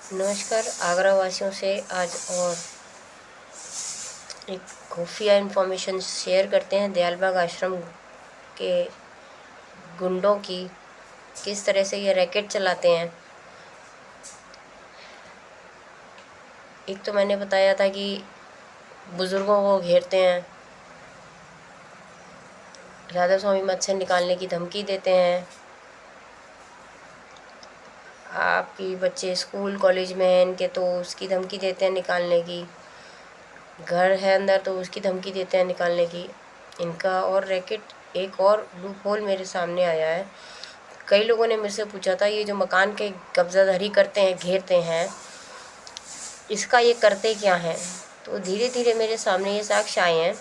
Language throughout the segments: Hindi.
नमस्कार। आगरा वासियों से आज और एक खुफिया इन्फॉर्मेशन शेयर करते हैं। दयालबाग आश्रम के गुंडों की किस तरह से ये रैकेट चलाते हैं। एक तो मैंने बताया था कि बुज़ुर्गों को घेरते हैं, राधा स्वामी मठ से निकालने की धमकी देते हैं। आपकी बच्चे स्कूल कॉलेज में हैं इनके, तो उसकी धमकी देते हैं निकालने की। घर है अंदर तो उसकी धमकी देते हैं निकालने की। इनका और रैकेट एक और लूप होल मेरे सामने आया है। कई लोगों ने मुझसे पूछा था ये जो मकान के कब्ज़ाधारी करते हैं, घेरते हैं, इसका ये करते क्या हैं। तो धीरे धीरे मेरे सामने ये साक्ष्य आए हैं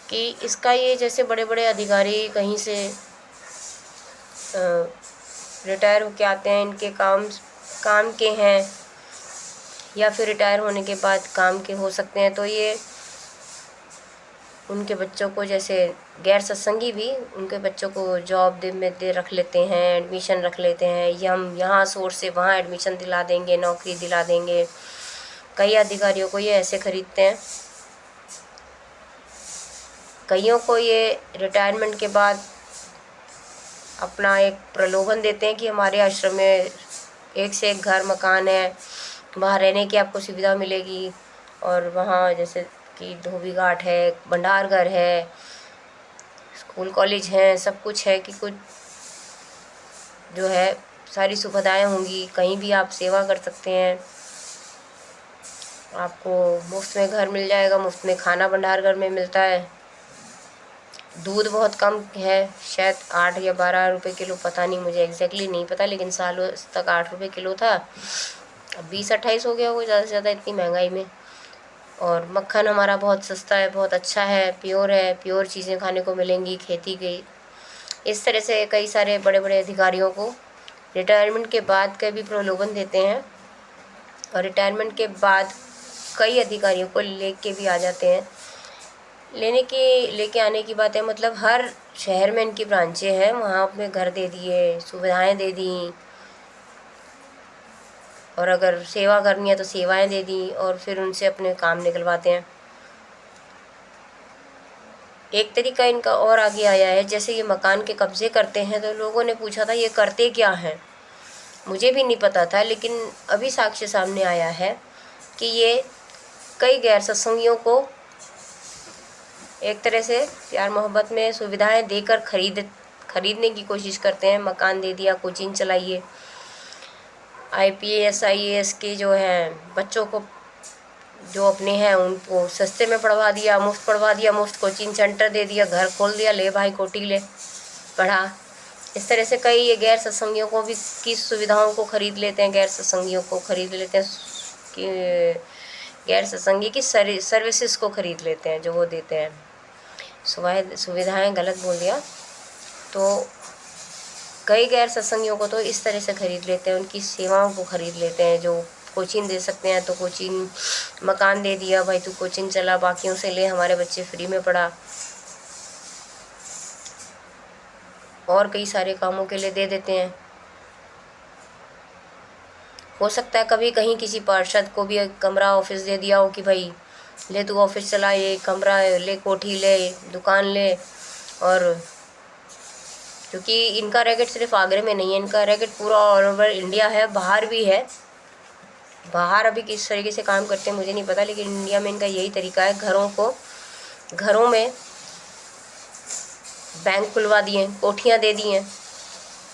कि इसका ये जैसे बड़े बड़े अधिकारी कहीं से रिटायर होके आते हैं, इनके काम के हैं या फिर रिटायर होने के बाद काम के हो सकते हैं, तो ये उनके बच्चों को जैसे गैर सत्संगी भी उनके बच्चों को जॉब दे रख लेते हैं, एडमिशन रख लेते हैं, या हम यहाँ सोर्स से वहाँ एडमिशन दिला देंगे, नौकरी दिला देंगे। कई अधिकारियों को ये ऐसे खरीदते हैं। कईयों को ये रिटायरमेंट के बाद अपना एक प्रलोभन देते हैं कि हमारे आश्रम में एक से एक घर मकान है, वहाँ रहने की आपको सुविधा मिलेगी, और वहाँ जैसे कि धोबी घाट है, भंडार घर है, स्कूल कॉलेज हैं, सब कुछ है कि कुछ जो है सारी सुविधाएं होंगी। कहीं भी आप सेवा कर सकते हैं, आपको मुफ्त में घर मिल जाएगा, मुफ्त में खाना भंडार घर में मिलता है। दूध बहुत कम है, शायद 8 या 12 रुपये किलो, पता नहीं, मुझे एग्जैक्टली नहीं पता, लेकिन सालों तक 8 रुपये किलो था। अब 20-28 हो गया होगा ज़्यादा से ज़्यादा इतनी महंगाई में। और मक्खन हमारा बहुत सस्ता है, बहुत अच्छा है, प्योर चीज़ें खाने को मिलेंगी, खेती की। इस तरह से कई सारे बड़े बड़े अधिकारियों को रिटायरमेंट के बाद का भी प्रलोभन देते हैं, और रिटायरमेंट के बाद कई अधिकारियों को लेके भी आ जाते हैं। लेके आने की बात है, मतलब हर शहर में इनकी ब्रांचें हैं, वहाँ अपने घर दे दिए, सुविधाएं दे दी, और अगर सेवा करनी है तो सेवाएं दे दी, और फिर उनसे अपने काम निकलवाते हैं। एक तरीका इनका और आगे आया है, जैसे ये मकान के कब्जे करते हैं, तो लोगों ने पूछा था ये करते क्या हैं। मुझे भी नहीं पता था, लेकिन अभी साक्ष्य सामने आया है कि ये कई गैर सत्संगियों को एक तरह से प्यार मोहब्बत में सुविधाएं देकर खरीदने की कोशिश करते हैं। मकान दे दिया, कोचिंग चलाइए, IPS IAS के जो हैं बच्चों को, जो अपने हैं उनको सस्ते में पढ़वा दिया, मुफ्त कोचिंग सेंटर दे दिया, घर खोल दिया, ले भाई कोटी ले पढ़ा। इस तरह से कई ये गैर सत्संगियों को भी की सुविधाओं को खरीद लेते हैं, कि गैर सत्संगी की सर्विसेज को खरीद लेते हैं जो वो देते हैं। सुविधाएं गलत बोल दिया। तो कई गैर सत्संगियों को तो इस तरह से खरीद लेते हैं, उनकी सेवाओं को खरीद लेते हैं। जो कोचिंग दे सकते हैं तो कोचिंग, मकान दे दिया, भाई तू कोचिंग चला, बाकियों से ले, हमारे बच्चे फ्री में पढ़ा, और कई सारे कामों के लिए दे देते हैं। हो सकता है कभी कहीं किसी पार्षद को भी एक कमरा ऑफिस दे दिया हो कि भाई ले तू ऑफिस चला, ये कमरा ले, कोठी ले, दुकान ले। और क्योंकि इनका रैकेट सिर्फ आगरे में नहीं है, इनका रैकेट पूरा ऑल ओवर इंडिया है, बाहर भी है। बाहर अभी किस तरीके से काम करते हैं मुझे नहीं पता, लेकिन इंडिया में इनका यही तरीका है। घरों में बैंक खुलवा दिए, कोठियाँ दे दी हैं,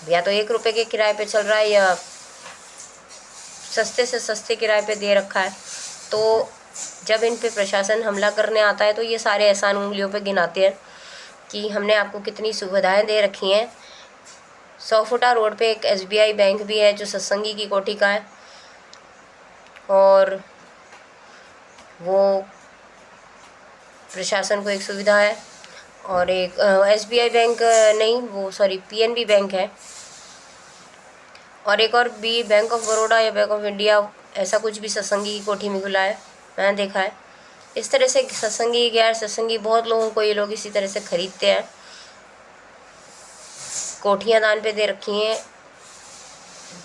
या तो 1 रुपये के किराए पे चल रहा है, या सस्ते से सस्ते किराए पे दे रखा है। तो जब इन पे प्रशासन हमला करने आता है तो ये सारे एहसान उंगलियों पे गिनाते हैं कि हमने आपको कितनी सुविधाएं दे रखी हैं। 100 फुटा रोड पे एक SBI बैंक भी है जो सत्संगी की कोठी का है, और वो प्रशासन को एक सुविधा है। और एक SBI बैंक नहीं, वो सॉरी PNB बैंक है, और एक और भी बैंक ऑफ बड़ौदा या बैंक ऑफ इंडिया, ऐसा कुछ भी सत्संगी की कोठी में खुला है, मैंने देखा है। इस तरह से सत्संगी, गैर सत्संगी, बहुत लोगों को ये लोग इसी तरह से खरीदते हैं। कोठियाँ दान पे दे रखी हैं,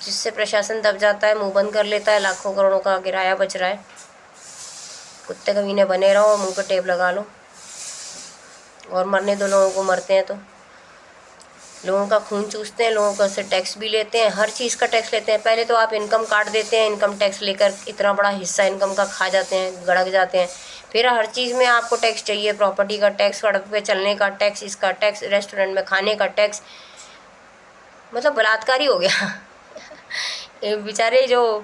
जिससे प्रशासन दब जाता है, मुंह बंद कर लेता है, लाखों करोड़ों का किराया बच रहा है। कुत्ते कमीने बने रहो, मुंह पे टेप लगा लो और मरने दो लोगों को, मरते हैं तो। लोगों का खून चूसते हैं, लोगों का से टैक्स भी लेते हैं, हर चीज़ का टैक्स लेते हैं। पहले तो आप इनकम काट देते हैं, इनकम टैक्स लेकर इतना बड़ा हिस्सा इनकम का खा जाते हैं, गड़क जाते हैं। फिर हर चीज़ में आपको टैक्स चाहिए, प्रॉपर्टी का टैक्स, सड़क पे चलने का टैक्स, इसका टैक्स, रेस्टोरेंट में खाने का टैक्स। मतलब बलात्कार ही हो गया। ये बेचारे जो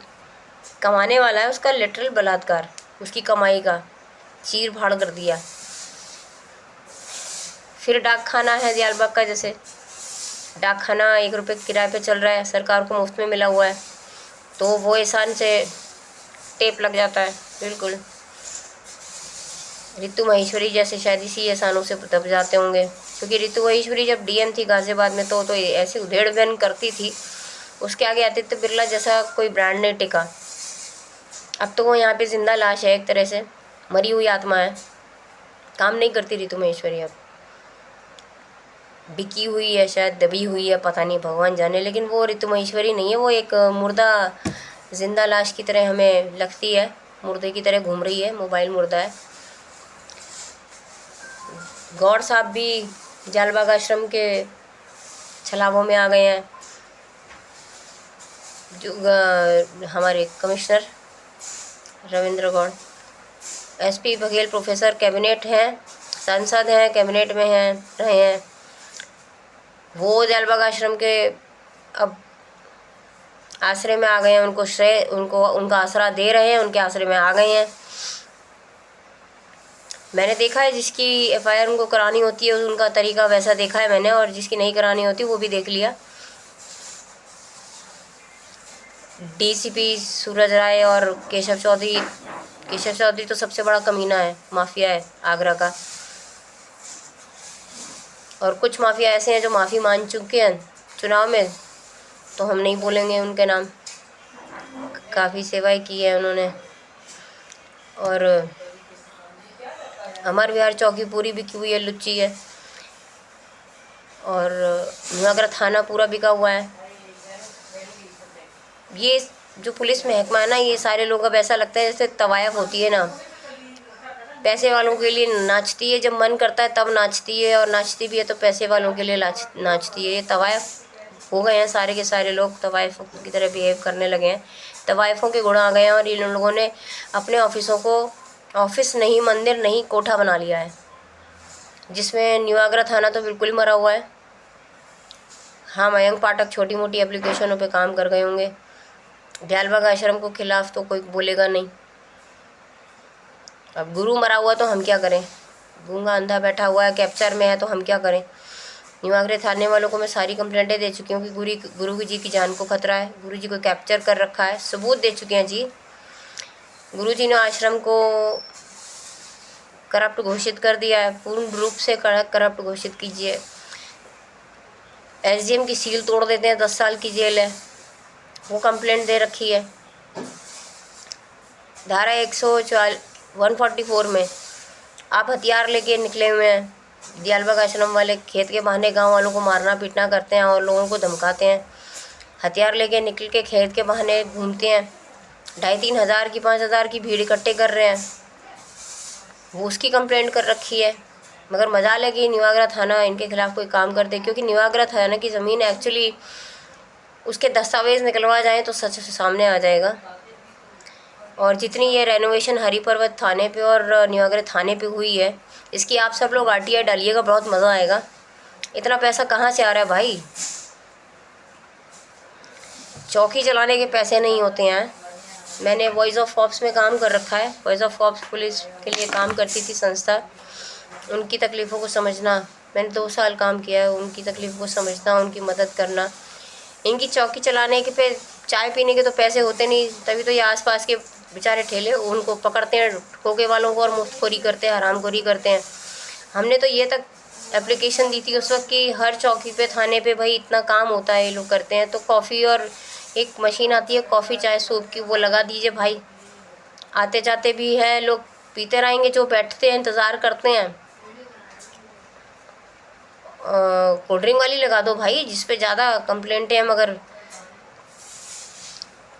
कमाने वाला है उसका लिटरल बलात्कार, उसकी कमाई का चीर फाड़ कर दिया। फिर डाक खाना है दयालबाग का, जैसे डाक खाना 1 रुपये किराए पे चल रहा है, सरकार को मुफ्त में मिला हुआ है, तो वो एहसान से टेप लग जाता है। बिल्कुल रितु महेश्वरी जैसे शायद इसी एहसानों से दब जाते होंगे, क्योंकि रितु महेश्वरी जब डीएम थी गाजियाबाद में तो ऐसी उधेड़ बुन करती थी, उसके आगे आदित्य बिरला जैसा कोई ब्रांड नहीं टिका। अब तो वो यहाँ पे जिंदा लाश है, एक तरह से मरी हुई आत्मा है, काम नहीं करती रितु महेश्वरी, अब बिकी हुई है, शायद दबी हुई है, पता नहीं, भगवान जाने। लेकिन वो रितु महेश्वरी नहीं है, वो एक मुर्दा जिंदा लाश की तरह हमें लगती है, मुर्दे की तरह घूम रही है, मोबाइल मुर्दा है। गौर साहब भी जालबाग आश्रम के छलावों में आ गए हैं। जो हमारे commissioner Ravindra Gaur, SP Baghel professor cabinet हैं, सांसद हैं, कैबिनेट में हैं, रहे हैं। वो जालबाग आश्रम के अब आश्रय में आ गए हैं, उनको श्रेय, उनका आसरा दे रहे हैं, उनके आश्रय में आ गए हैं। मैंने देखा है जिसकी एफआईआर उनको करानी होती है उनका तरीका वैसा देखा है मैंने, और जिसकी नहीं करानी होती वो भी देख लिया। डीसीपी सूरज राय और केशव चौधरी तो सबसे बड़ा कमीना है, माफिया है आगरा का। और कुछ माफिया ऐसे हैं जो माफ़ी मान चुके हैं चुनाव में, तो हम नहीं बोलेंगे उनके नाम, काफ़ी सेवाएं की है उन्होंने। और हमार विहार चौकी पूरी बिकी हुई है, लुच्ची है। और नुआगरा थाना पूरा बिका हुआ है। ये जो पुलिस महकमा है ना, ये सारे लोग अब ऐसा लगता है जैसे तवायफ होती है ना, पैसे वालों के लिए नाचती है, जब मन करता है तब नाचती है, और नाचती भी है तो पैसे वालों के लिए नाचती है। ये तवायफ हो गए हैं, सारे के सारे लोग तवायफों की तरह बिहेव करने लगे हैं, तवायफों के गुण आ गए हैं। और इन लोगों ने अपने ऑफिसों को ऑफिस नहीं, मंदिर नहीं, कोठा बना लिया है, जिसमें न्यू आगरा थाना तो बिल्कुल ही मरा हुआ है। हाँ, मयंक पाठक छोटी मोटी एप्लीकेशनों पे काम कर गए होंगे, दयालबाग आश्रम को खिलाफ तो कोई बोलेगा नहीं। अब गुरु मरा हुआ तो हम क्या करें, गूंगा अंधा बैठा हुआ है, कैप्चर में है, तो हम क्या करें। न्यू आगरे थाने वालों को मैं सारी कंप्लेंटें दे चुकी हूँ कि गुरु जी की जान को खतरा है, गुरु जी को कैप्चर कर रखा है, सबूत दे चुके हैं जी। गुरु जी ने आश्रम को करप्ट घोषित कर दिया है, पूर्ण रूप से करप्ट घोषित कीजिए। एसडीएम की सील तोड़ देते हैं, 10 साल की जेल है, वो कंप्लेंट दे रखी है। धारा 144 में आप हथियार लेके निकले हुए हैं, दयालबाग आश्रम वाले खेत के बहाने गांव वालों को मारना पीटना करते हैं और लोगों को धमकाते हैं। हथियार लेके निकल के खेत के बहाने घूमते हैं, 2,500-3 हज़ार की 5 हज़ार की भीड़ इकट्ठे कर रहे हैं, वो उसकी कंप्लेंट कर रखी है। मगर मजाल है कि न्यू आगरा थाना इनके खिलाफ कोई काम कर दे, क्योंकि न्यू आगरा थाना की ज़मीन एक्चुअली उसके दस्तावेज निकलवा जाएँ तो सच सामने आ जाएगा। और जितनी ये रेनोवेशन हरी पर्वत थाने पे और न्यू आगरा थाने पे हुई है, इसकी आप सब लोग आरटीआई डालिएगा, बहुत मज़ा आएगा। इतना पैसा कहाँ से आ रहा है भाई, चौकी चलाने के पैसे नहीं होते हैं। मैंने वॉइस ऑफ कॉप्स में काम कर रखा है, वॉइस ऑफ कॉप्स पुलिस के लिए काम करती थी संस्था, उनकी तकलीफ़ों को समझना, मैंने 2 साल काम किया है, उनकी तकलीफ़ों को समझना, उनकी मदद करना। इनकी चौकी चलाने के पे चाय पीने के तो पैसे होते नहीं, तभी तो ये आसपास के बेचारे ठेले उनको पकड़ते हैं, ठोके वालों को, और मुफ्तखोरी करते हैं, हरामखोरी करते हैं। हमने तो ये तक एप्लीकेशन दी थी उस वक्त कि हर चौकी पे, थाने पे भाई इतना काम होता है, ये लोग करते हैं, तो कॉफ़ी और एक मशीन आती है कॉफ़ी चाय सूप की, वो लगा दीजिए भाई, आते जाते भी है लोग पीते रहेंगे, जो बैठते हैं इंतज़ार करते हैं। कोल्ड ड्रिंक वाली लगा दो भाई, जिस पे ज़्यादा कंप्लेंटें हैं, मगर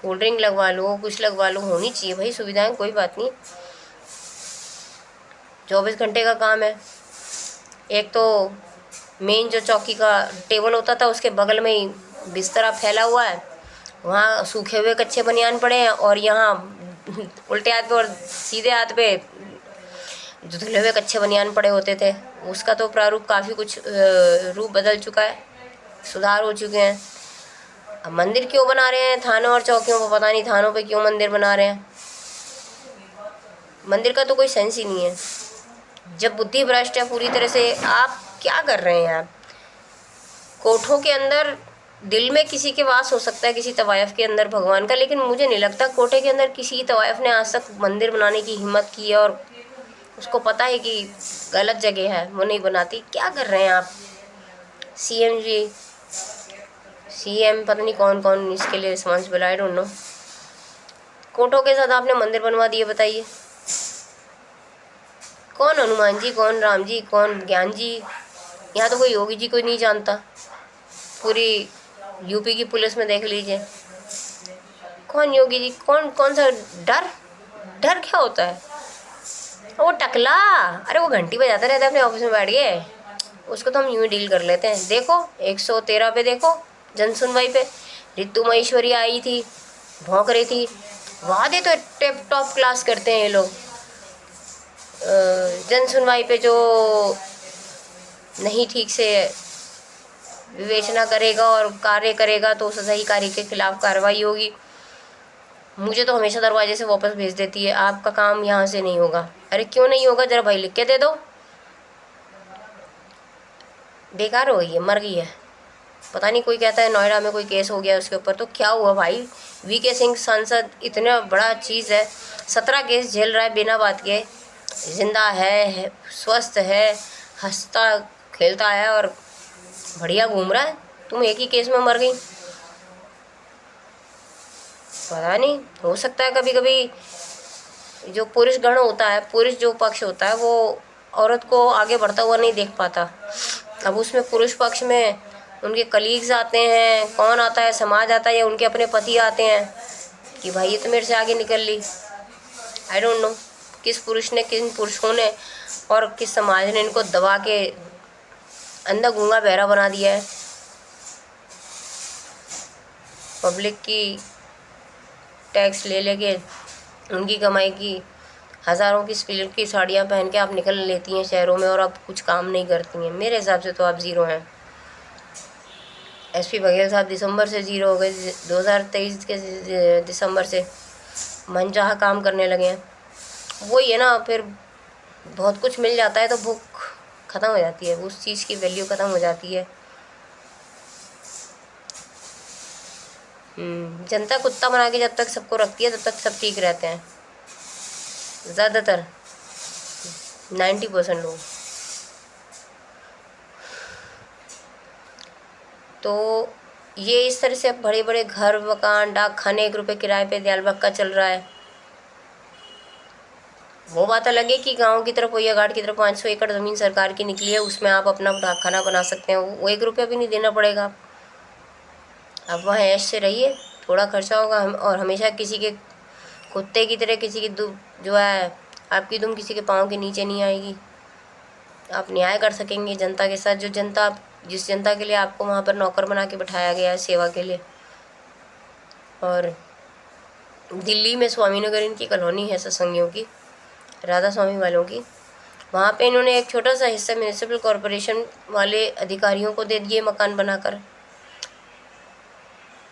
कोल्ड ड्रिंक लगवा लो, कुछ लगवा लो, होनी चाहिए भाई सुविधाएं, कोई बात नहीं। 24 घंटे का काम है। एक तो मेन जो चौकी का टेबल होता था उसके बगल में ही बिस्तरा फैला हुआ है, वहाँ सूखे हुए कच्चे बनियान पड़े हैं, और यहाँ उल्टे हाथ पे और सीधे हाथ पे जो धुले हुए कच्चे बनियान पड़े होते थे। उसका तो प्रारूप काफ़ी कुछ रूप बदल चुका है, सुधार हो चुके हैं। अब मंदिर क्यों बना रहे हैं थानों और चौकियों पर, पता नहीं थानों पे क्यों मंदिर बना रहे हैं। मंदिर का तो कोई सेंस ही नहीं है। जब बुद्धि भ्रष्ट है पूरी तरह से, आप क्या कर रहे हैं आप? कोठों के अंदर दिल में किसी के वास हो सकता है, किसी तवायफ के अंदर भगवान का, लेकिन मुझे नहीं लगता कोठे के अंदर किसी तवायफ ने आज तक मंदिर बनाने की हिम्मत की है, और उसको पता है कि गलत जगह है, वो नहीं बनाती। क्या कर रहे हैं आप? सीएम जी, सीएम पता नहीं कौन कौन इसके लिए रिस्पॉन्सिबल, आई डोंट नो। कोठों के साथ आपने मंदिर बनवा दिए, बताइए कौन हनुमान जी, कौन राम जी, कौन ज्ञान जी? यहाँ तो कोई योगी जी को नहीं जानता। पूरी यूपी की पुलिस में देख लीजिए, कौन योगी जी, कौन कौन सा डर, डर क्या होता है? वो टकला, अरे वो घंटी बजाता रहता है अपने ऑफिस में बैठ के, उसको तो हम यूँ ही डील कर लेते हैं। देखो 113 पे देखो, जन सुनवाई पे रितु महेश्वरी आई थी, भौंक रही थी। वादे तो टिप टॉप क्लास करते हैं ये लोग। जन सुनवाई पे जो नहीं ठीक से विवेचना करेगा और कार्य करेगा तो सही कार्य के खिलाफ कार्रवाई होगी। मुझे तो हमेशा दरवाजे से वापस भेज देती है, आपका काम यहाँ से नहीं होगा। अरे क्यों नहीं होगा, जरा भाई लिख के दे दो। बेकार हो गई है, मर गई है। पता नहीं, कोई कहता है नोएडा में कोई केस हो गया उसके ऊपर, तो क्या हुआ भाई? वीके सिंह सांसद इतना बड़ा चीज़ है, 17 केस झेल रहा है बिना बात के, जिंदा है, स्वस्थ है, हंसता खेलता है और बढ़िया घूम रहा है। तुम एक ही केस में मर गई। पता नहीं, हो सकता है कभी कभी जो पुरुष गण होता है, पुरुष जो पक्ष होता है, वो औरत को आगे बढ़ता हुआ नहीं देख पाता। अब उसमें पुरुष पक्ष में उनके कलीग्स आते हैं, कौन आता है, समाज आता है, या उनके अपने पति आते हैं कि भाई ये तो मेरे से आगे निकल ली। आई डोंट नो किस पुरुष ने, किन पुरुषों ने और किस समाज ने इनको दबा के अंधा गूंगा बहरा बना दिया है। पब्लिक की टैक्स ले लेके उनकी कमाई की हज़ारों की सिल्क की साड़ियाँ पहन के आप निकल लेती हैं शहरों में, और अब कुछ काम नहीं करती हैं। मेरे हिसाब से तो आप ज़ीरो हैं। एसपी बघेल साहब दिसंबर से ज़ीरो हो गए, 2023 के दिसंबर से मनचाहा काम करने लगे हैं। वही है ना, फिर बहुत कुछ मिल जाता है तो भूख ख़त्म हो जाती है, उस चीज़ की वैल्यू ख़त्म हो जाती है। जनता कुत्ता बना के जब तक सबको रखती है तब तक सब ठीक रहते हैं, ज़्यादातर 90% लोग। तो ये इस तरह से बड़े बड़े घर मकान डाक खाने 1 रुपये किराए पे दयालबक्का चल रहा है। वो बात अलग है कि गांव की तरफ, या घाट की तरफ 500 एकड़ ज़मीन सरकार की निकली है, उसमें आप अपना डाक खाना बना सकते हैं, वो 1 रुपया भी नहीं देना पड़ेगा। अब वहाँ ऐश से रहिए, थोड़ा खर्चा होगा, और हमेशा किसी के कुत्ते की तरह किसी की जो है आपकी दुम किसी के पाँव के नीचे नहीं आएगी। आप न्याय कर सकेंगे जनता के साथ, जो जनता, जिस जनता के लिए आपको वहाँ पर नौकर बना के बिठाया गया है सेवा के लिए। और दिल्ली में स्वामीनगर इनकी कॉलोनी है सत्संगियों की, राधा स्वामी वालों की, वहाँ पे इन्होंने एक छोटा सा हिस्सा म्यूनिसिपल कॉरपोरेशन वाले अधिकारियों को दे दिए, मकान बनाकर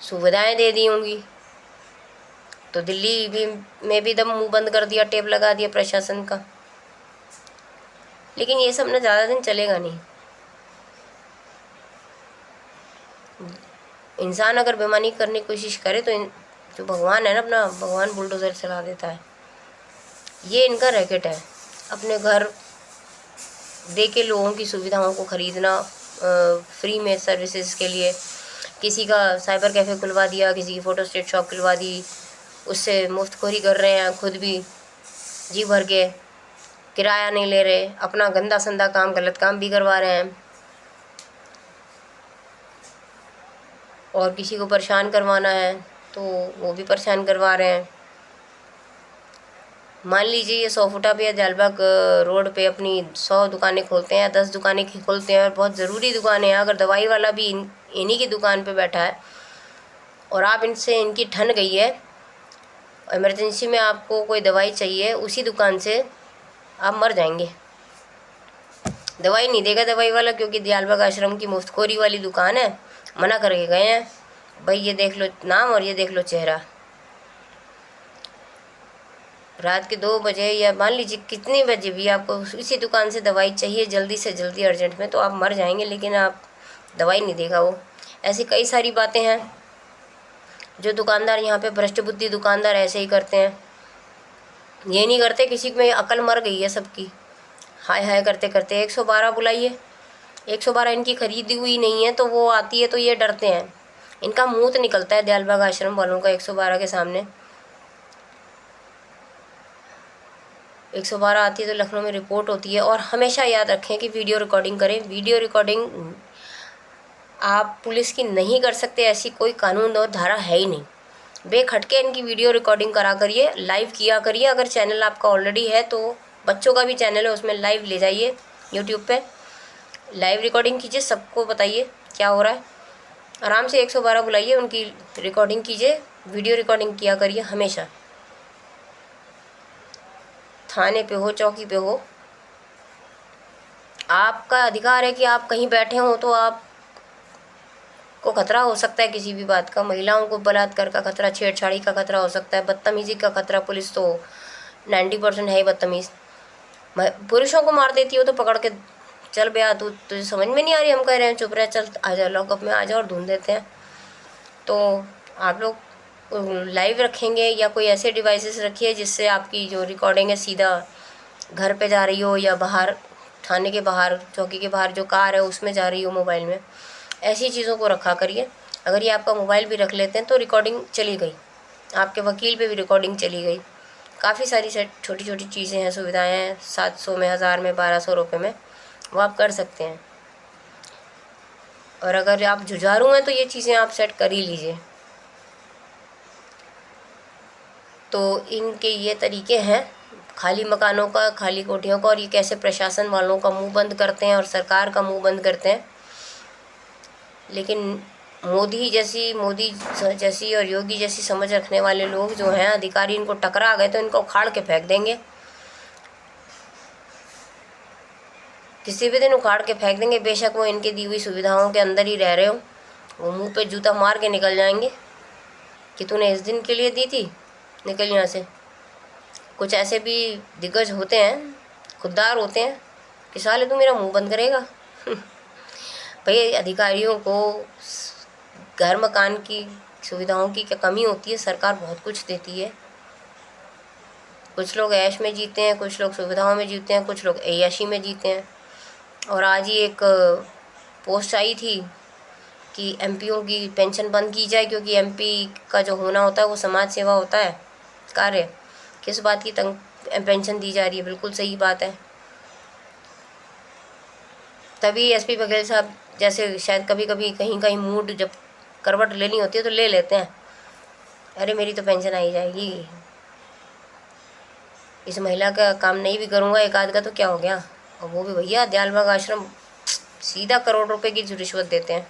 सुविधाएं दे दी होंगी। तो दिल्ली भी में भी दम मुंह बंद कर दिया, टेप लगा दिया प्रशासन का। लेकिन ये सब ना ज़्यादा दिन चलेगा नहीं। इंसान अगर बेईमानी करने की कोशिश करे तो जो भगवान है ना, अपना भगवान बुलडोज़र चला देता है। ये इनका रैकेट है, अपने घर दे के लोगों की सुविधाओं को ख़रीदना, फ्री में सर्विसेज के लिए। किसी का साइबर कैफ़े खुलवा दिया, किसी की फ़ोटो स्टेट शॉप खुलवा दी, उससे मुफ्तखोरी कर रहे हैं, खुद भी जी भर के, किराया नहीं ले रहे, अपना गंदा संदा काम, गलत काम भी करवा रहे हैं, और किसी को परेशान करवाना है तो वो भी परेशान करवा रहे हैं। मान लीजिए ये 100 फुटा पे या जालबाग रोड पे अपनी 100 दुकानें खोलते हैं या 10 दुकानें खोलते हैं और बहुत ज़रूरी दुकानें हैं, अगर दवाई वाला भी इन्हीं की दुकान पे बैठा है और आप इनसे इनकी ठन गई है, इमरजेंसी में आपको कोई दवाई चाहिए, उसी दुकान से आप मर जाएंगे। दवाई नहीं देगा दवाई वाला, क्योंकि दयालबाग आश्रम की मुफ्तखोरी वाली दुकान है, मना करके गए हैं भाई ये देख लो नाम और ये देख लो चेहरा। रात के 2 बजे या मान लीजिए कितने बजे भी आपको इसी दुकान से दवाई चाहिए जल्दी से जल्दी अर्जेंट में, तो आप मर जाएंगे, लेकिन आप दवाई नहीं देगा वो। ऐसी कई सारी बातें हैं जो दुकानदार यहाँ पे भ्रष्ट बुद्धि दुकानदार ऐसे ही करते हैं। ये नहीं करते किसी में अकल मर गई है सबकी, हाय हाय करते करते 112 बुलाइए। 112 इनकी खरीदी हुई नहीं है, तो वो आती है तो ये डरते हैं, इनका मुँह निकलता है दयालबाग आश्रम वालों का 112 के सामने। 112 आती है तो लखनऊ में रिपोर्ट होती है। और हमेशा याद रखें कि वीडियो रिकॉर्डिंग करें। वीडियो रिकॉर्डिंग आप पुलिस की नहीं कर सकते, ऐसी कोई कानून और धारा है ही नहीं। बेखटके इनकी वीडियो रिकॉर्डिंग करा करिए, लाइव किया करिए। अगर चैनल आपका ऑलरेडी है तो बच्चों का भी चैनल है, उसमें लाइव ले जाइए यूट्यूब पे, लाइव रिकॉर्डिंग कीजिए, सबको बताइए क्या हो रहा है। आराम से 112 बुलाइए, उनकी रिकॉर्डिंग कीजिए, वीडियो रिकॉर्डिंग किया करिए हमेशा। थाने पे हो, चौकी पे हो, आपका अधिकार है कि आप कहीं बैठे हो तो आप को खतरा हो सकता है किसी भी बात का। महिलाओं को बलात्कार का खतरा, छेड़छाड़ी का खतरा हो सकता है, बदतमीजी का खतरा। पुलिस तो 90% है ही बदतमीज़। पुरुषों को मार देती हो तो पकड़ के चल बया, तुझे समझ में नहीं आ रही, हम कह रहे हैं चुप रहे, चल आजा लॉकअप में आजा, और ढूंढ देते हैं। तो आप लोग लाइव रखेंगे या कोई ऐसे डिवाइसेस रखिए जिससे आपकी जो रिकॉर्डिंग है सीधा घर पे जा रही हो या बाहर थाने के बाहर, चौकी के बाहर जो कार है उसमें जा रही हो मोबाइल में। ऐसी चीज़ों को रखा करिए। अगर ये आपका मोबाइल भी रख लेते हैं तो रिकॉर्डिंग चली गई, आपके वकील पे भी रिकॉर्डिंग चली गई। काफ़ी सारी छोटी छोटी चीज़ें हैं, सुविधाएं हैं, 700 में, 1000 में, 1200 रुपये में, वो आप कर सकते हैं। और अगर आप जुझारू हैं तो ये चीज़ें आप सेट कर ही लीजिए। तो इनके ये तरीके हैं खाली मकानों का, खाली कोठियों का, और ये कैसे प्रशासन वालों का मुंह बंद करते हैं और सरकार का मुंह बंद करते हैं। लेकिन मोदी जैसी और योगी जैसी समझ रखने वाले लोग जो हैं, अधिकारी, इनको टकरा गए तो इनको उखाड़ के फेंक देंगे, किसी भी दिन उखाड़ के फेंक देंगे। बेशक वो इनके दी हुई सुविधाओं के अंदर ही रह रहे हो, वो मुंह पे जूता मार के निकल जाएंगे कि तूने इस दिन के लिए दी थी, निकल यहाँ से। कुछ ऐसे भी दिग्गज होते हैं, खुददार होते हैं कि साले तू मेरा मुंह बंद करेगा। भाई अधिकारियों को घर मकान की सुविधाओं की क्या कमी होती है? सरकार बहुत कुछ देती है। कुछ लोग ऐश में जीते हैं, कुछ लोग सुविधाओं में जीते हैं, कुछ लोग ऐयाशी में जीते हैं। और आज ही एक पोस्ट आई थी कि एमपीओ की पेंशन बंद की जाए, क्योंकि एमपी का जो होना होता है वो समाज सेवा होता है कार्य। किस बात की पेंशन दी जा रही है? बिल्कुल सही बात है। तभी एसपी बघेल साहब जैसे शायद कभी कभी कहीं कहीं मूड जब करवट लेनी होती है तो ले लेते हैं, अरे मेरी तो पेंशन आई जाएगी, इस महिला का काम नहीं भी करूँगा एक आध का तो क्या हो गया। और वो भी भैया दयालबाग आश्रम सीधा करोड़ रुपए की रिश्वत देते हैं।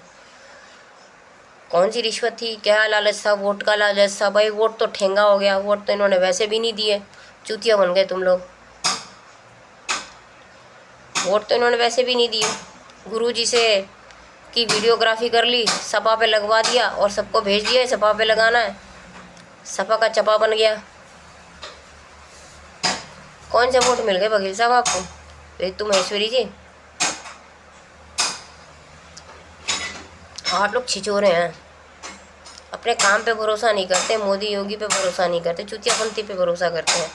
कौन सी रिश्वत थी, क्या लालच था? वोट का लालच था भाई। वोट तो ठेंगा हो गया, वोट तो इन्होंने वैसे भी नहीं दिए, चूतिया बन गए तुम लोग। वोट तो इन्होंने वैसे भी नहीं दिए। गुरुजी से की वीडियोग्राफी कर ली, सपा पे लगवा दिया और सबको भेज दिया सपा पे लगाना है, सपा का चपा बन गया। कौन से वोट मिल गए बघेल साहब आपको? ऋतु महेश्वरी जी, आप लोग छिछोरे हैं, अपने काम पे भरोसा नहीं करते, मोदी योगी पे भरोसा नहीं करते, चुतियापंथी पे भरोसा करते हैं।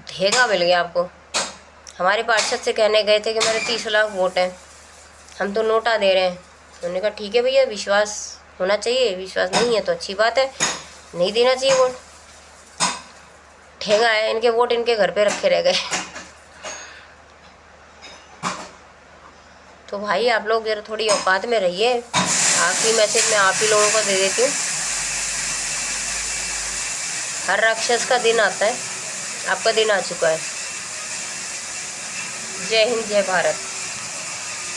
धेगा मिल गया आपको। हमारे पार्षद से कहने गए थे कि मेरे 30 लाख वोट हैं, हम तो नोटा दे रहे हैं। उन्होंने कहा ठीक है भैया, विश्वास होना चाहिए, विश्वास नहीं है तो अच्छी बात है, नहीं देना चाहिए वोट। ठेंगा है, इनके वोट इनके घर पे रखे रह गए। तो भाई आप लोग जरा थोड़ी औकात में रहिए। आखिरी मैसेज मैं आप ही लोगों को दे देती हूँ, हर राक्षस का दिन आता है, आपका दिन आ चुका है। जय हिंद, जय भारत।